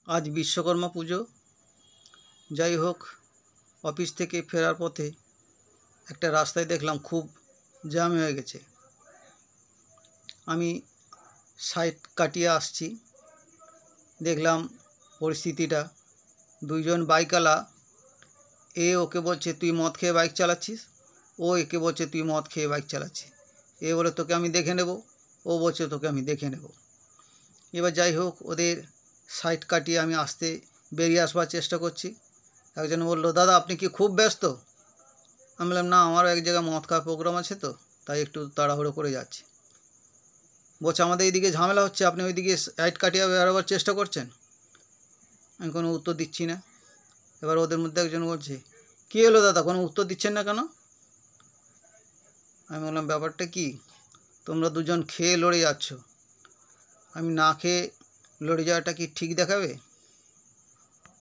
आज विश्वकर्मा पुजो। যাই হোক, অফিস থেকে ফেরার পথে একটা রাস্তায় দেখলাম খুব জ্যাম হয়ে গেছে। আমি সাইড কাটিয়ে আসছি, দেখলাম পরিস্থিতিটা, দুইজন বাইকওয়ালা, ওকে বলছে তুই মদ খেয়ে বাইক চালাচ্ছিস, ও একে বলছে তুই মদ খেয়ে বাইক চালাচ্ছিস। বলে তোকে আমি দেখে নেব, ও বলছে তোকে আমি দেখে নেব। এবার যাই হোক, ওদের সাইড কাটিয়ে আমি বেরিয়ে আসবার চেষ্টা করছি। একজন বললো, দাদা আপনি কি খুব ব্যস্ত? আমি বললাম, না, আমারও এক জায়গায় মদ খাওয়ার প্রোগ্রাম আছে, তো তাই একটু তাড়াহুড়ো করে যাচ্ছি। বলছে আমাদের এইদিকে ঝামেলা হচ্ছে, আপনি ওইদিকে সাইড কাটিয়ে বেরোবার চেষ্টা করছেন। আমি কোনো উত্তর দিচ্ছি না। এবার ওদের মধ্যে একজন বলছে, কী হলো দাদা, কোনো উত্তর দিচ্ছেন না কেন? আমি বললাম, ব্যাপারটা কি, তোমরা দুজন খেয়ে লড়ে যাচ্ছ, আমি না খেয়ে লড়ে যাওয়াটা কি ঠিক দেখাবে?